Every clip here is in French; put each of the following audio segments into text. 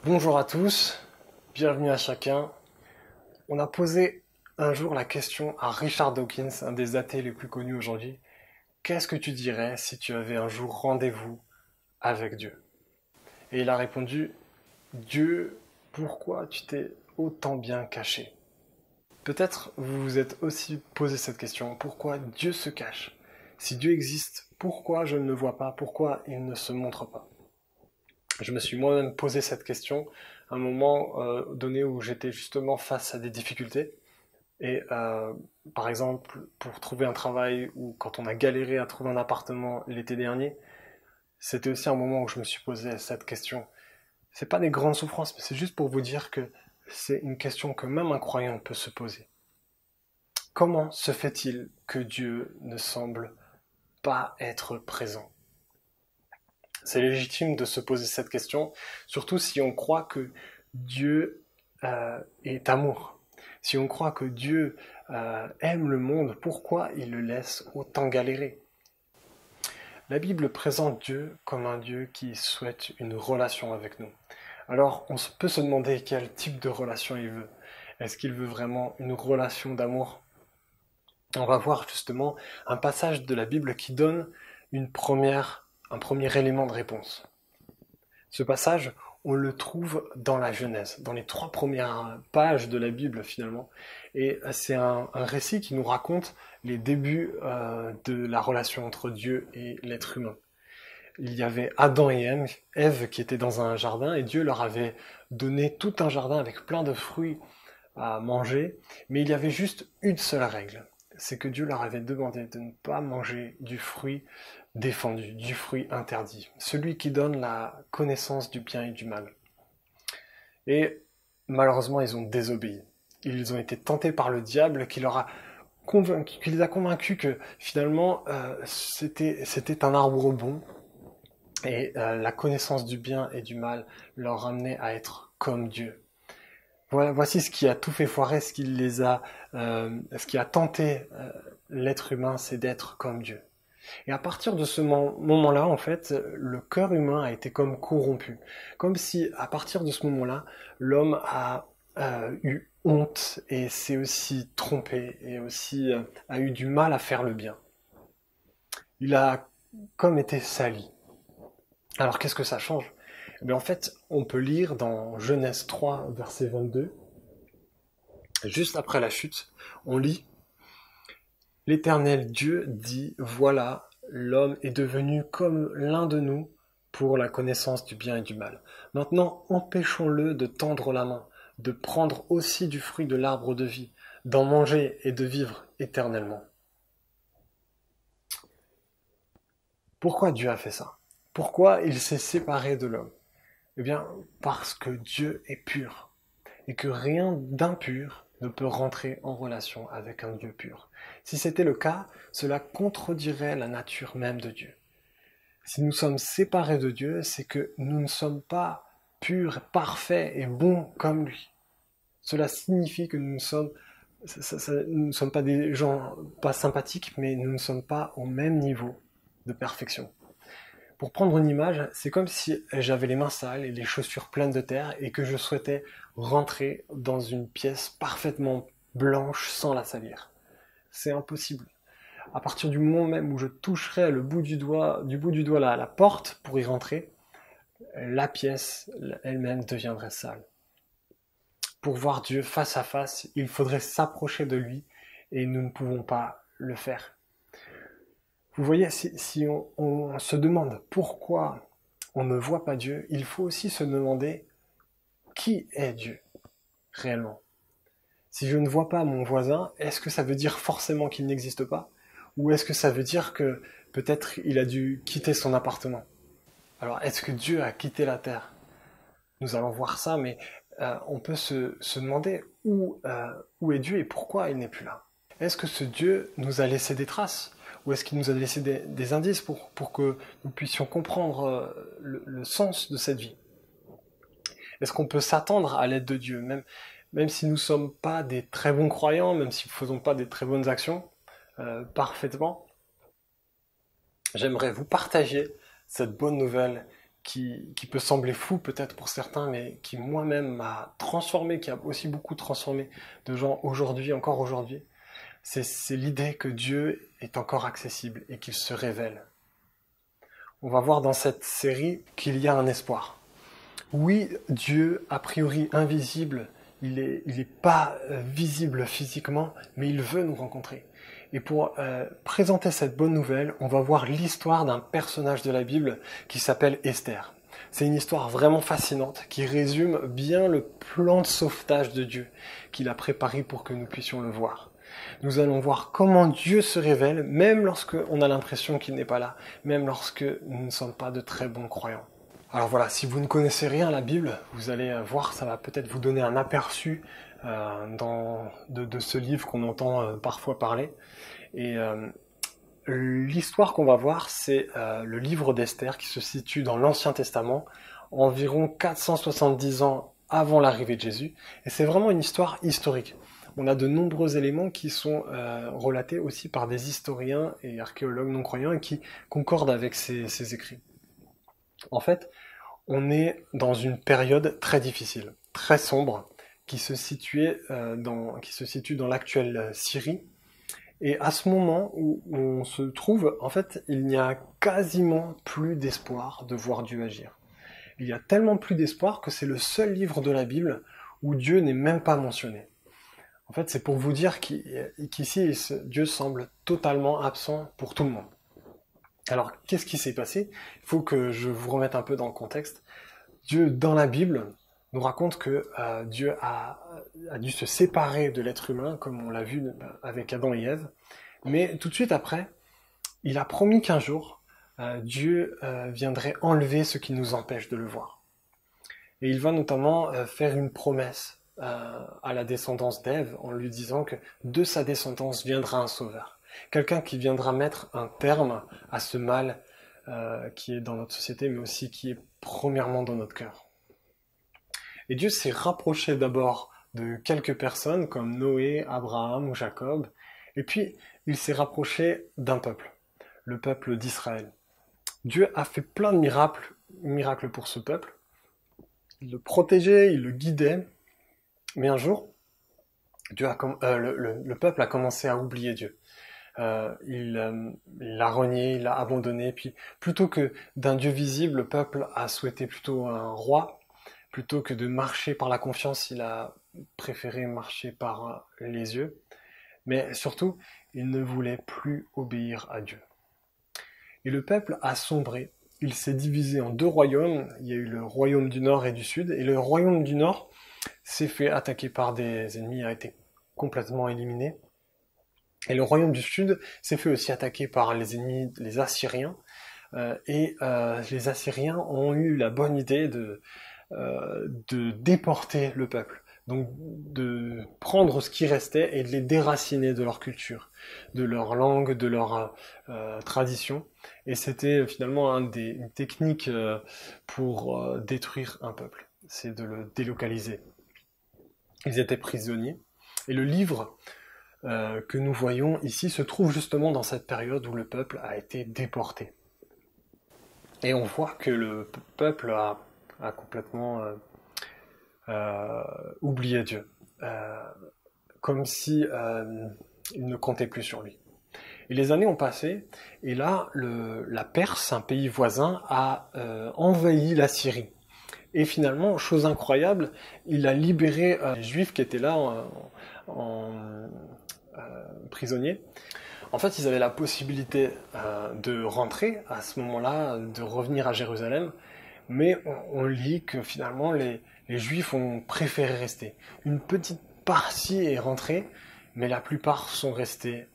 Bonjour à tous, bienvenue à chacun. On a posé un jour la question à Richard Dawkins, un des athées les plus connus aujourd'hui. Qu'est-ce que tu dirais si tu avais un jour rendez-vous avec Dieu? Et il a répondu, Dieu, pourquoi tu t'es autant bien caché? Peut-être vous vous êtes aussi posé cette question, pourquoi Dieu se cache? Si Dieu existe, pourquoi je ne le vois pas? Pourquoi il ne se montre pas? Je me suis moi-même posé cette question à un moment donné où j'étais justement face à des difficultés. Et par exemple, pour trouver un travail ou quand on a galéré à trouver un appartement l'été dernier, c'était aussi un moment où je me suis posé cette question. C'est pas des grandes souffrances, mais c'est juste pour vous dire que c'est une question que même un croyant peut se poser. Comment se fait-il que Dieu ne semble pas être présent? C'est légitime de se poser cette question, surtout si on croit que Dieu est amour. Si on croit que Dieu aime le monde, pourquoi il le laisse autant galérer? La Bible présente Dieu comme un Dieu qui souhaite une relation avec nous. Alors on peut se demander quel type de relation il veut. Est-ce qu'il veut vraiment une relation d'amour? On va voir justement un passage de la Bible qui donne un premier élément de réponse. Ce passage, on le trouve dans la Genèse, dans les 3 premières pages de la Bible finalement. Et c'est un récit qui nous raconte les débuts de la relation entre Dieu et l'être humain. Il y avait Adam et Ève qui étaient dans un jardin et Dieu leur avait donné tout un jardin avec plein de fruits à manger, mais il y avait juste une seule règle, c'est que Dieu leur avait demandé de ne pas manger du fruit défendu, du fruit interdit, celui qui donne la connaissance du bien et du mal. Et malheureusement, ils ont désobéi. Ils ont été tentés par le diable qui les a convaincus que finalement c'était un arbre bon et la connaissance du bien et du mal leur ramenait à être comme Dieu. Voilà, voici ce qui a tout fait foirer, ce qui a tenté l'être humain, c'est d'être comme Dieu. Et à partir de ce moment-là, en fait, le cœur humain a été comme corrompu, comme si à partir de ce moment-là, l'homme a eu honte et s'est aussi trompé et aussi a eu du mal à faire le bien. Il a comme été sali. Alors qu'est-ce que ça change? Eh bien, en fait, on peut lire dans Genèse 3, verset 22. Juste après la chute, on lit L'Éternel Dieu dit, voilà, l'homme est devenu comme l'un de nous pour la connaissance du bien et du mal. Maintenant, empêchons-le de tendre la main, de prendre aussi du fruit de l'arbre de vie, d'en manger et de vivre éternellement. Pourquoi Dieu a fait ça? Pourquoi il s'est séparé de l'homme? Eh bien, parce que Dieu est pur. Et que rien d'impur ne peut rentrer en relation avec un Dieu pur. Si c'était le cas, cela contredirait la nature même de Dieu. Si nous sommes séparés de Dieu, c'est que nous ne sommes pas purs, parfaits et bons comme lui. Cela signifie que nous ne sommes pas des gens pas sympathiques, mais nous ne sommes pas au même niveau de perfection. Pour prendre une image, c'est comme si j'avais les mains sales et les chaussures pleines de terre et que je souhaitais rentrer dans une pièce parfaitement blanche sans la salir. C'est impossible. À partir du moment même où je toucherai du bout du doigt la porte pour y rentrer, la pièce elle-même deviendrait sale. Pour voir Dieu face à face, il faudrait s'approcher de lui et nous ne pouvons pas le faire. Vous voyez, si on se demande pourquoi on ne voit pas Dieu, il faut aussi se demander qui est Dieu réellement. Si je ne vois pas mon voisin, est-ce que ça veut dire forcément qu'il n'existe pas? Ou est-ce que ça veut dire que peut-être il a dû quitter son appartement? Alors est-ce que Dieu a quitté la terre? Nous allons voir ça, mais on peut se demander où est Dieu et pourquoi il n'est plus là. Est-ce que ce Dieu nous a laissé des traces? Ou est-ce qu'il nous a laissé des indices pour que nous puissions comprendre le sens de cette vie? Est-ce qu'on peut s'attendre à l'aide de Dieu, même si nous ne sommes pas des très bons croyants, même si nous ne faisons pas des très bonnes actions parfaitement? J'aimerais vous partager cette bonne nouvelle qui peut sembler fou peut-être pour certains, mais qui moi-même m'a transformé, qui a aussi beaucoup transformé de gens aujourd'hui, encore aujourd'hui, c'est l'idée que Dieu est encore accessible et qu'il se révèle. On va voir dans cette série qu'il y a un espoir. Oui, Dieu, a priori invisible, il est pas visible physiquement, mais il veut nous rencontrer. Et pour présenter cette bonne nouvelle, on va voir l'histoire d'un personnage de la Bible qui s'appelle Esther. C'est une histoire vraiment fascinante qui résume bien le plan de sauvetage de Dieu qu'il a préparé pour que nous puissions le voir. Nous allons voir comment Dieu se révèle, même lorsque on a l'impression qu'il n'est pas là, même lorsque nous ne sommes pas de très bons croyants. Alors voilà, si vous ne connaissez rien à la Bible, vous allez voir, ça va peut-être vous donner un aperçu de ce livre qu'on entend parfois parler. Et l'histoire qu'on va voir, c'est le livre d'Esther qui se situe dans l'Ancien Testament, environ 470 ans avant l'arrivée de Jésus. Et c'est vraiment une histoire historique. On a de nombreux éléments qui sont relatés aussi par des historiens et archéologues non-croyants et qui concordent avec ces écrits. En fait, on est dans une période très difficile, très sombre, qui se situe dans l'actuelle Syrie. Et à ce moment où on se trouve, en fait, il n'y a quasiment plus d'espoir de voir Dieu agir. Il y a tellement plus d'espoir que c'est le seul livre de la Bible où Dieu n'est même pas mentionné. En fait, c'est pour vous dire qu'ici, Dieu semble totalement absent pour tout le monde. Alors, qu'est-ce qui s'est passé? Il faut que je vous remette un peu dans le contexte. Dieu, dans la Bible, nous raconte que Dieu a dû se séparer de l'être humain, comme on l'a vu avec Adam et Ève. Mais tout de suite après, il a promis qu'un jour, Dieu viendrait enlever ce qui nous empêche de le voir. Et il va notamment faire une promesse à la descendance d'Ève, en lui disant que de sa descendance viendra un sauveur. Quelqu'un qui viendra mettre un terme à ce mal qui est dans notre société, mais aussi qui est premièrement dans notre cœur. Et Dieu s'est rapproché d'abord de quelques personnes comme Noé, Abraham ou Jacob, et puis il s'est rapproché d'un peuple, le peuple d'Israël. Dieu a fait plein de miracles pour ce peuple. Il le protégeait, il le guidait, mais un jour, le peuple a commencé à oublier Dieu. Il l'a renié, il l'a abandonné, puis plutôt que d'un Dieu visible, le peuple a souhaité plutôt un roi. Plutôt que de marcher par la confiance, il a préféré marcher par les yeux. Mais surtout, il ne voulait plus obéir à Dieu. Et le peuple a sombré. Il s'est divisé en deux royaumes. Il y a eu le royaume du Nord et du Sud. Et le royaume du Nord s'est fait attaquer par des ennemis, a été complètement éliminé. Et le royaume du Sud s'est fait aussi attaquer par les ennemis, les Assyriens. Les Assyriens ont eu la bonne idée de déporter le peuple, donc de prendre ce qui restait et de les déraciner de leur culture, de leur langue, de leur tradition. Et c'était finalement une technique pour détruire un peuple, c'est de le délocaliser. Ils étaient prisonniers. Et le livre que nous voyons ici se trouve justement dans cette période où le peuple a été déporté. Et on voit que le peuple a complètement oublié Dieu, comme si il ne comptait plus sur lui. Et les années ont passé, et là, la Perse, un pays voisin, a envahi la Syrie. Et finalement, chose incroyable, il a libéré les Juifs qui étaient là prisonniers. En fait, ils avaient la possibilité de rentrer à ce moment-là, de revenir à Jérusalem, mais on lit que finalement les Juifs ont préféré rester. Une petite partie est rentrée, mais la plupart sont restés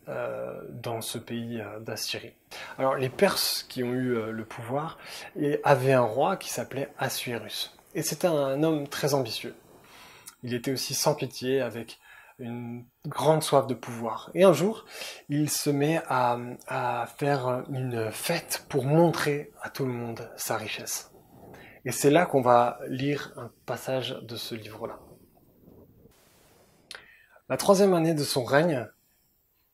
dans ce pays d'Assyrie. Alors les Perses qui ont eu le pouvoir avaient un roi qui s'appelait Assuérus. Et c'était un homme très ambitieux. Il était aussi sans pitié, avec une grande soif de pouvoir. Et un jour, il se met à faire une fête pour montrer à tout le monde sa richesse. Et c'est là qu'on va lire un passage de ce livre-là. La 3e année de son règne,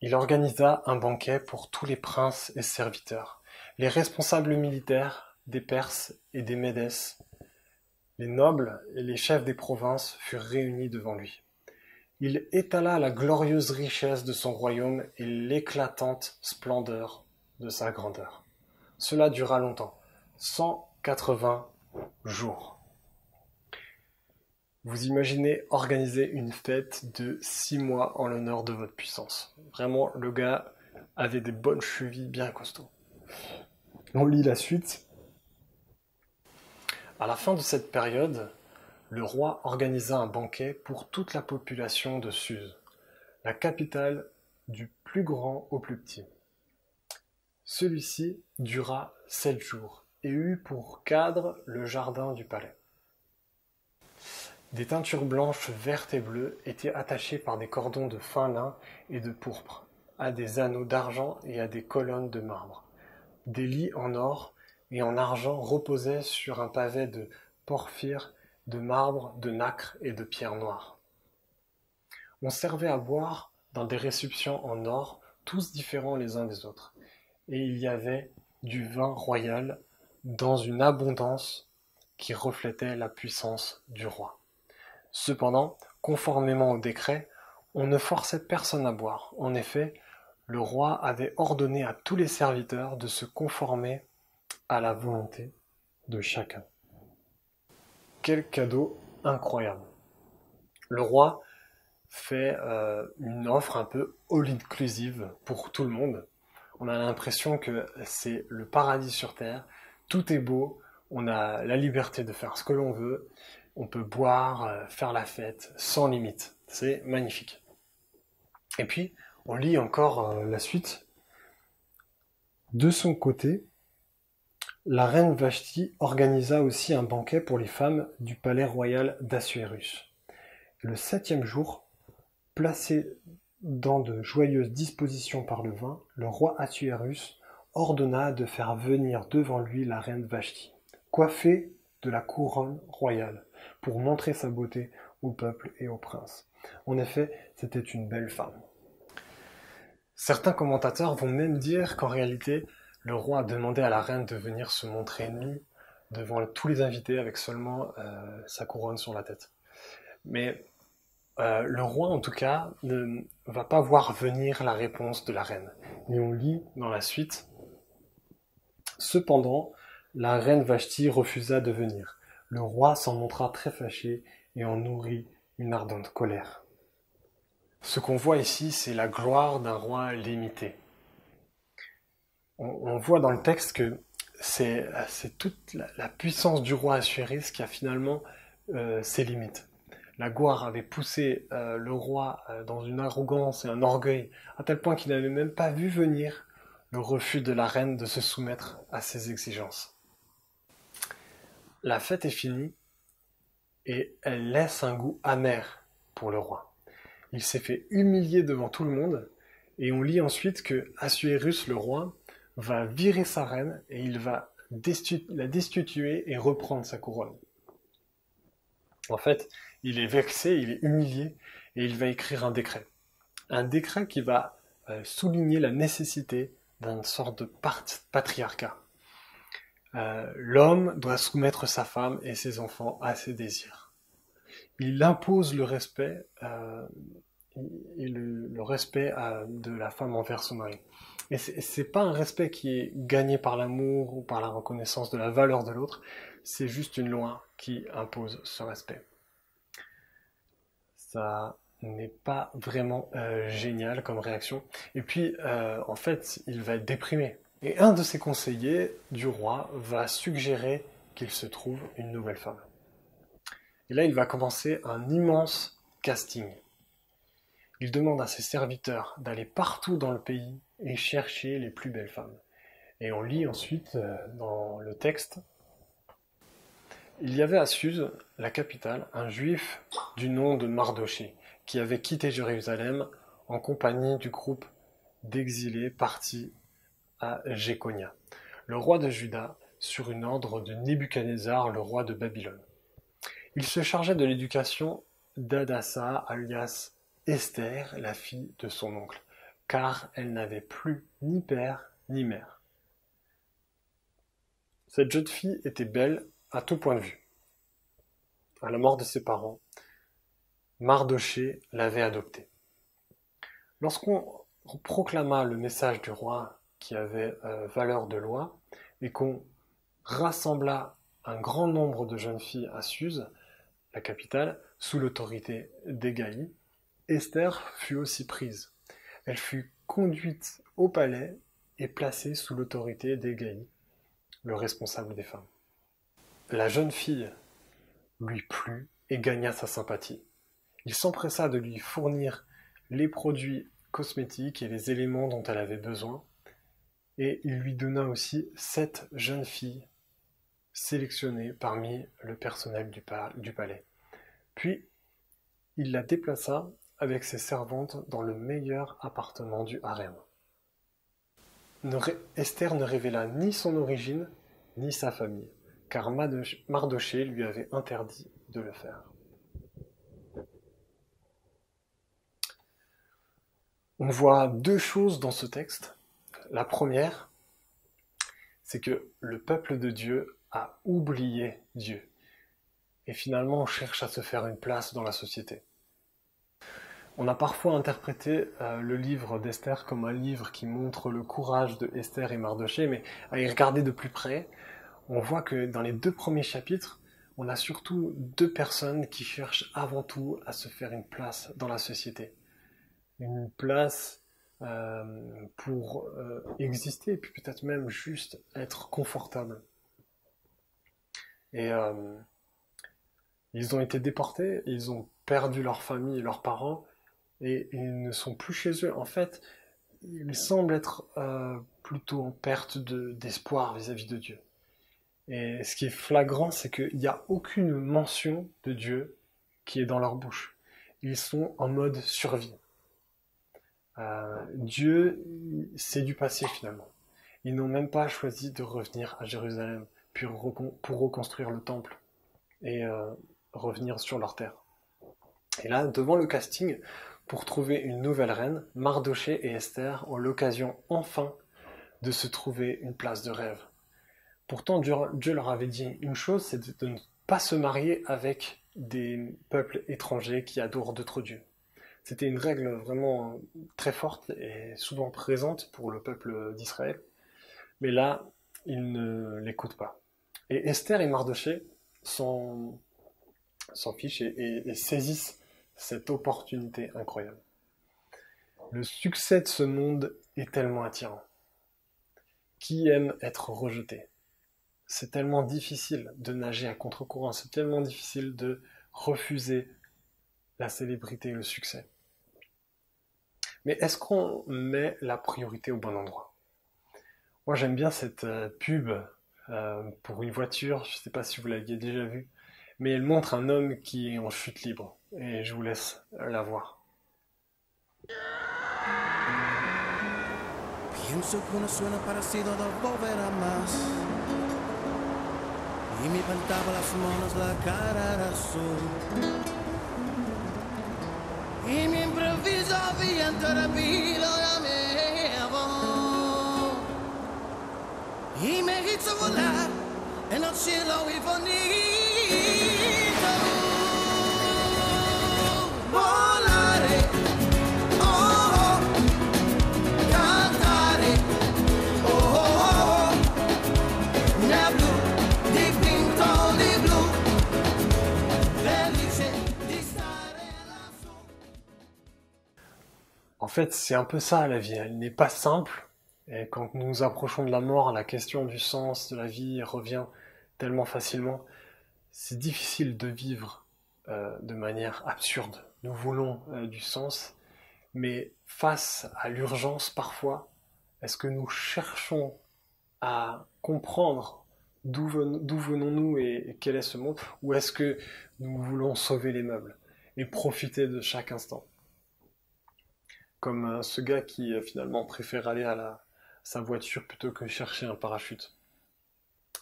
il organisa un banquet pour tous les princes et serviteurs, les responsables militaires des Perses et des Médès, les nobles et les chefs des provinces furent réunis devant lui. Il étala la glorieuse richesse de son royaume et l'éclatante splendeur de sa grandeur. Cela dura longtemps, 180 jours. Vous imaginez organiser une fête de 6 mois en l'honneur de votre puissance. Vraiment, le gars avait des bonnes chevilles bien costauds. On lit la suite. À la fin de cette période, le roi organisa un banquet pour toute la population de Suse, la capitale du plus grand au plus petit. Celui-ci dura 7 jours et eut pour cadre le jardin du palais. Des teintures blanches, vertes et bleues étaient attachées par des cordons de fin lin et de pourpre, à des anneaux d'argent et à des colonnes de marbre. Des lits en or et en argent reposaient sur un pavé de porphyre, de marbre, de nacre et de pierre noire. On servait à boire dans des réceptions en or, tous différents les uns des autres, et il y avait du vin royal dans une abondance qui reflétait la puissance du roi. Cependant, conformément au décret, on ne forçait personne à boire. En effet, le roi avait ordonné à tous les serviteurs de se conformer à la volonté de chacun. Quel cadeau incroyable! Le roi fait une offre un peu all-inclusive pour tout le monde. On a l'impression que c'est le paradis sur terre, tout est beau, on a la liberté de faire ce que l'on veut, on peut boire, faire la fête sans limite. C'est magnifique. Et puis, on lit encore la suite. De son côté, la reine Vashti organisa aussi un banquet pour les femmes du palais royal d'Assuérus. Le 7e jour, placé dans de joyeuses dispositions par le vin, le roi Assuérus ordonna de faire venir devant lui la reine Vashti, coiffée de la couronne royale, pour montrer sa beauté au peuple et aux princes. En effet, c'était une belle femme. Certains commentateurs vont même dire qu'en réalité, le roi a demandé à la reine de venir se montrer nue devant tous les invités avec seulement sa couronne sur la tête. Mais le roi, en tout cas, ne va pas voir venir la réponse de la reine. Et on lit dans la suite. Cependant, la reine Vashti refusa de venir. Le roi s'en montra très fâché et en nourrit une ardente colère. Ce qu'on voit ici, c'est la gloire d'un roi limité. On voit dans le texte que c'est toute la puissance du roi Assuérus qui a finalement ses limites. La gloire avait poussé le roi dans une arrogance et un orgueil, à tel point qu'il n'avait même pas vu venir le refus de la reine de se soumettre à ses exigences. La fête est finie et elle laisse un goût amer pour le roi. Il s'est fait humilier devant tout le monde et on lit ensuite que Assuérus, le roi, va virer sa reine et il va la destituer et reprendre sa couronne. En fait, il est vexé, il est humilié et il va écrire un décret. Un décret qui va souligner la nécessité d'une sorte de patriarcat. L'homme doit soumettre sa femme et ses enfants à ses désirs. Il impose le respect et le respect de la femme envers son mari. Et c'est pas un respect qui est gagné par l'amour ou par la reconnaissance de la valeur de l'autre, c'est juste une loi qui impose ce respect. Ça n'est pas vraiment génial comme réaction. Et puis, en fait, il va être déprimé. Et un de ses conseillers du roi va suggérer qu'il se trouve une nouvelle femme. Et là, il va commencer un immense casting. Il demande à ses serviteurs d'aller partout dans le pays et chercher les plus belles femmes. Et on lit ensuite dans le texte. Il y avait à Suse, la capitale, un juif du nom de Mardochée, qui avait quitté Jérusalem en compagnie du groupe d'exilés partis à Jéconia, le roi de Juda, sur une ordre de Nebuchadnezzar, le roi de Babylone. Il se chargeait de l'éducation d'Hadassa, alias Esther, la fille de son oncle, car elle n'avait plus ni père ni mère. Cette jeune fille était belle à tout point de vue. À la mort de ses parents, Mardochée l'avait adoptée. Lorsqu'on proclama le message du roi qui avait valeur de loi et qu'on rassembla un grand nombre de jeunes filles à Suse, la capitale, sous l'autorité d'Hégaï, Esther fut aussi prise. Elle fut conduite au palais et placée sous l'autorité d'Hégaï, le responsable des femmes. La jeune fille lui plut et gagna sa sympathie. Il s'empressa de lui fournir les produits cosmétiques et les éléments dont elle avait besoin, et il lui donna aussi 7 jeunes filles sélectionnées parmi le personnel du palais. Puis, il la déplaça avec ses servantes dans le meilleur appartement du harem. Esther ne révéla ni son origine, ni sa famille, car Mardochée lui avait interdit de le faire. On voit 2 choses dans ce texte. La première, c'est que le peuple de Dieu a oublié Dieu. Et finalement, on cherche à se faire une place dans la société. On a parfois interprété le livre d'Esther comme un livre qui montre le courage de Esther et Mardochée, mais à y regarder de plus près, on voit que dans les 2 premiers chapitres, on a surtout 2 personnes qui cherchent avant tout à se faire une place dans la société. Une place pour exister, et puis peut-être même juste être confortable. Et ils ont été déportés, ils ont perdu leur famille et leurs parents, et ils ne sont plus chez eux. En fait, ils semblent être plutôt en perte d'espoir vis-à-vis de Dieu. Et ce qui est flagrant, c'est qu'il n'y a aucune mention de Dieu qui est dans leur bouche. Ils sont en mode survie. Dieu, c'est du passé finalement. Ils n'ont même pas choisi de revenir à Jérusalem pour reconstruire le temple et revenir sur leur terre. Et là, devant le casting, pour trouver une nouvelle reine, Mardochée et Esther ont l'occasion enfin de se trouver une place de rêve. Pourtant, Dieu leur avait dit une chose, c'est de ne pas se marier avec des peuples étrangers qui adorent d'autres dieux. C'était une règle vraiment très forte et souvent présente pour le peuple d'Israël. Mais là, ils ne l'écoutent pas. Et Esther et Mardochée s'en fichent et saisissent cette opportunité incroyable. Le succès de ce monde est tellement attirant. Qui aime être rejeté? C'est tellement difficile de nager à contre-courant, c'est tellement difficile de refuser la célébrité et le succès. Mais est-ce qu'on met la priorité au bon endroit? Moi j'aime bien cette pub pour une voiture, je ne sais pas si vous l'aviez déjà vue, mais elle montre un homme qui est en chute libre, et je vous laisse la voir. Pienso que uno suena parecido a volver a más. Y me faltaba las manos, la cara era azul. Y mi improviso viento era pilo ya me llevó. Y me hizo volar en el cielo y bonito. Volaré, oh, oh, cantaré, oh, oh, oh, nel blu, dipinto di blu, felice di stare lassù. En fait, c'est un peu ça la vie, elle n'est pas simple, et quand nous nous approchons de la mort, la question du sens de la vie revient tellement facilement. C'est difficile de vivre de manière absurde. Nous voulons du sens, mais face à l'urgence parfois, est-ce que nous cherchons à comprendre d'où venons-nous et quel est ce monde, ou est-ce que nous voulons sauver les meubles et profiter de chaque instant? Comme ce gars qui finalement préfère aller à sa voiture plutôt que chercher un parachute.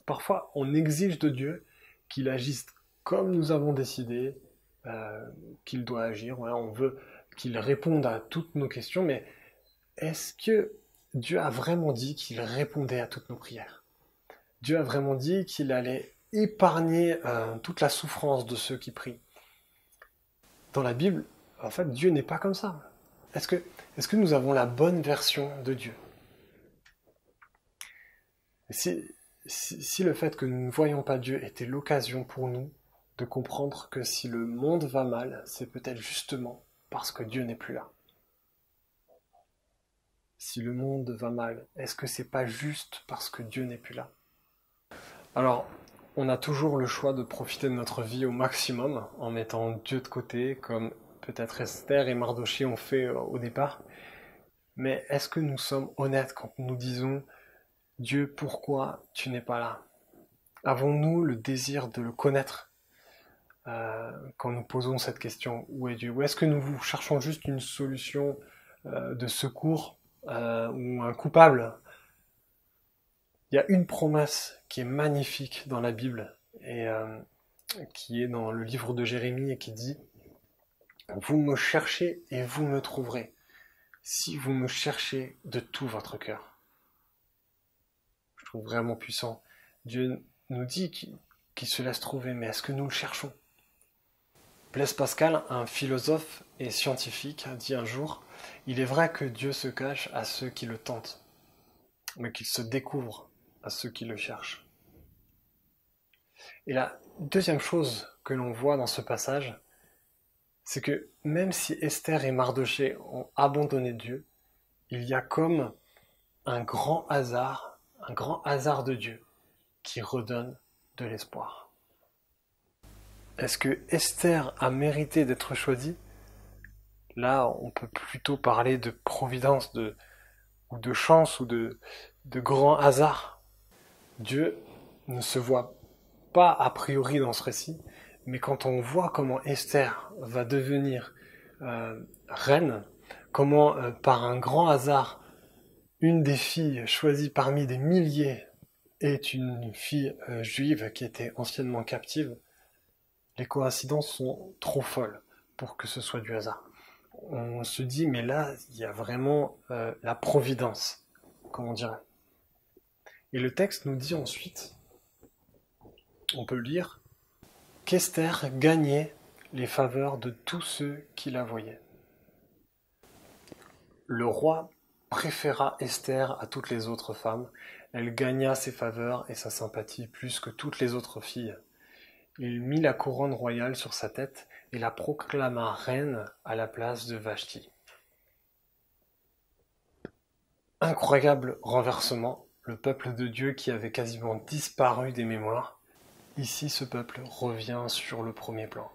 Parfois, on exige de Dieu qu'il agisse comme nous avons décidé qu'il doit agir. Ouais, on veut qu'il réponde à toutes nos questions, mais est-ce que Dieu a vraiment dit qu'il répondait à toutes nos prières? Dieu a vraiment dit qu'il allait épargner toute la souffrance de ceux qui prient. Dans la Bible, en fait, Dieu n'est pas comme ça. Est-ce que nous avons la bonne version de Dieu? Si le fait que nous ne voyons pas Dieu était l'occasion pour nous de comprendre que si le monde va mal, c'est peut-être justement parce que Dieu n'est plus là. Si le monde va mal, est-ce que c'est pas juste parce que Dieu n'est plus là? Alors, on a toujours le choix de profiter de notre vie au maximum en mettant Dieu de côté, comme peut-être Esther et Mardochée ont fait au départ. Mais est-ce que nous sommes honnêtes quand nous disons Dieu, pourquoi tu n'es pas là? Avons-nous le désir de le connaître quand nous posons cette question, où est Dieu? Ou est-ce que nous cherchons juste une solution de secours ou un coupable? Il y a une promesse qui est magnifique dans la Bible et qui est dans le livre de Jérémie et qui dit « Vous me cherchez et vous me trouverez, si vous me cherchez de tout votre cœur. » Je trouve vraiment puissant. Dieu nous dit qu'il se laisse trouver, mais est-ce que nous le cherchons? Blaise Pascal, un philosophe et scientifique, a dit un jour « Il est vrai que Dieu se cache à ceux qui le tentent, mais qu'il se découvre à ceux qui le cherchent. » Et la deuxième chose que l'on voit dans ce passage, c'est que même si Esther et Mardochée ont abandonné Dieu, il y a comme un grand hasard de Dieu qui redonne de l'espoir. Est-ce que Esther a mérité d'être choisie? Là, on peut plutôt parler de providence, ou de chance, ou de grand hasard. Dieu ne se voit pas a priori dans ce récit, mais quand on voit comment Esther va devenir reine, comment par un grand hasard, une des filles choisies parmi des milliers est une fille juive qui était anciennement captive, les coïncidences sont trop folles pour que ce soit du hasard. On se dit, mais là, il y a vraiment la providence, comme on dirait. Et le texte nous dit ensuite, on peut lire, qu'Esther gagnait les faveurs de tous ceux qui la voyaient. Le roi préféra Esther à toutes les autres femmes. Elle gagna ses faveurs et sa sympathie plus que toutes les autres filles. Il mit la couronne royale sur sa tête et la proclama reine à la place de Vashti. Incroyable renversement, le peuple de Dieu qui avait quasiment disparu des mémoires. Ici, ce peuple revient sur le premier plan.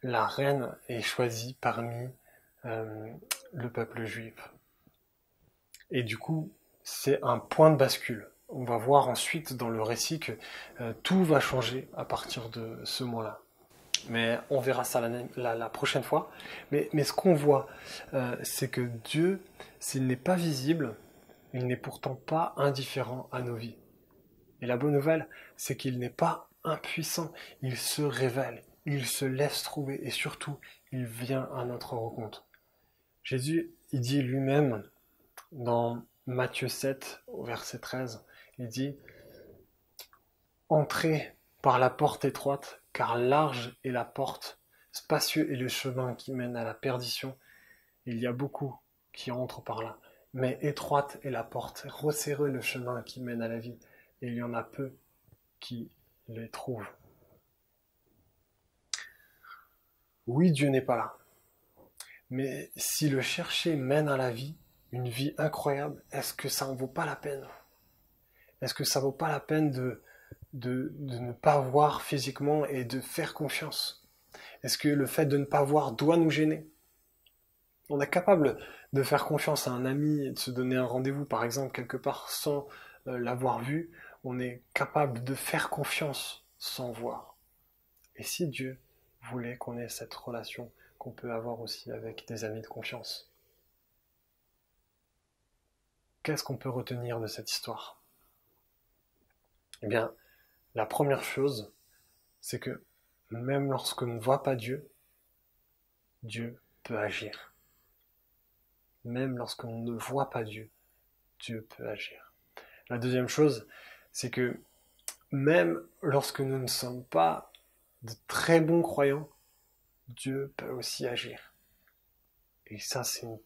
La reine est choisie parmi le peuple juif. Et du coup, c'est un point de bascule. On va voir ensuite dans le récit que tout va changer à partir de ce moment-là. Mais on verra ça la prochaine fois. Mais ce qu'on voit, c'est que Dieu, s'il n'est pas visible, il n'est pourtant pas indifférent à nos vies. Et la bonne nouvelle, c'est qu'il n'est pas impuissant. Il se révèle, il se laisse trouver et surtout, il vient à notre rencontre. Jésus, il dit lui-même dans Matthieu 7, au verset 13, il dit « Entrez par la porte étroite, car large est la porte, spacieux est le chemin qui mène à la perdition. Il y a beaucoup qui entrent par là, mais étroite est la porte, resserrez le chemin qui mène à la vie, et il y en a peu qui les trouvent. » Oui, Dieu n'est pas là. Mais si le chercher mène à la vie, une vie incroyable, est-ce que ça en vaut pas la peine? Est-ce que ça vaut pas la peine de ne pas voir physiquement et de faire confiance? Est-ce que le fait de ne pas voir doit nous gêner? On est capable de faire confiance à un ami et de se donner un rendez-vous, par exemple, quelque part sans l'avoir vu. On est capable de faire confiance sans voir. Et si Dieu voulait qu'on ait cette relation qu'on peut avoir aussi avec des amis de confiance? Qu'est-ce qu'on peut retenir de cette histoire? Eh bien, la première chose, c'est que même lorsqu'on ne voit pas Dieu, Dieu peut agir. Même lorsqu'on ne voit pas Dieu, Dieu peut agir. La deuxième chose, c'est que même lorsque nous ne sommes pas de très bons croyants, Dieu peut aussi agir. Et ça, c'est une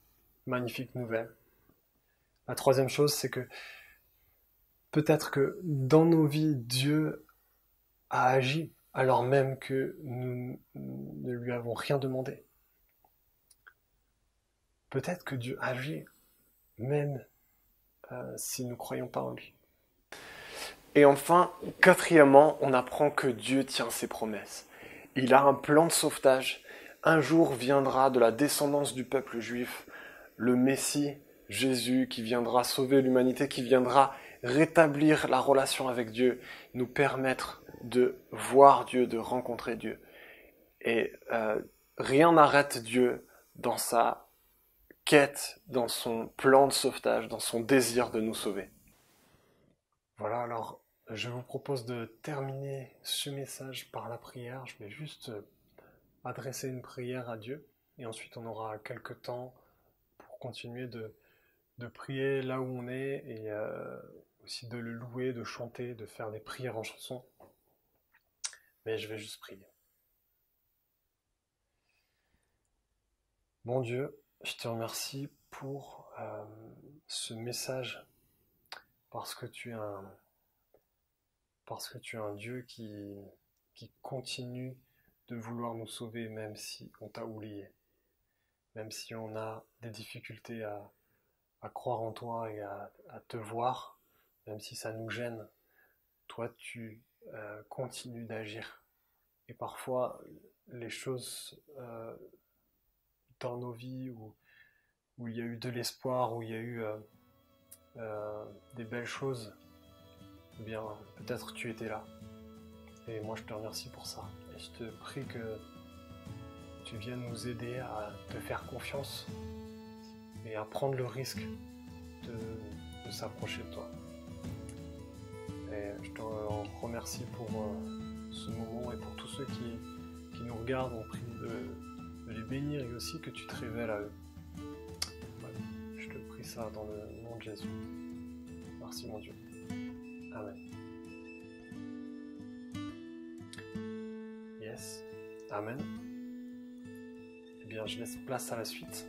magnifique nouvelle. La troisième chose, c'est que peut-être que dans nos vies, Dieu a agi alors même que nous ne lui avons rien demandé. Peut-être que Dieu agit même si nous ne croyons pas en lui. Et enfin, quatrièmement, on apprend que Dieu tient ses promesses. Il a un plan de sauvetage. Un jour viendra de la descendance du peuple juif le Messie, Jésus, qui viendra sauver l'humanité, qui viendra rétablir la relation avec Dieu, nous permettre de voir Dieu, de rencontrer Dieu. Et rien n'arrête Dieu dans sa quête, dans son plan de sauvetage, dans son désir de nous sauver. Voilà, alors je vous propose de terminer ce message par la prière. Je vais juste adresser une prière à Dieu et ensuite on aura quelques temps pour continuer de prier là où on est et aussi de le louer, de chanter, de faire des prières en chanson. Mais je vais juste prier. Mon Dieu, je te remercie pour ce message parce que tu es un Dieu qui continue de vouloir nous sauver même si on t'a oublié, même si on a des difficultés à croire en toi et à te voir, même si ça nous gêne, toi tu continues d'agir. Et parfois les choses dans nos vies où il y a eu de l'espoir, où il y a eu des belles choses, eh bien peut-être tu étais là. Et moi je te remercie pour ça. Et je te prie que tu viennes nous aider à te faire confiance et à prendre le risque de s'approcher de toi. Et je te remercie pour ce moment et pour tous ceux qui nous regardent. On prie de les bénir et aussi que tu te révèles à eux. Voilà. Je te prie ça dans le nom de Jésus. Merci mon Dieu. Amen. Yes. Amen. Eh bien, je laisse place à la suite.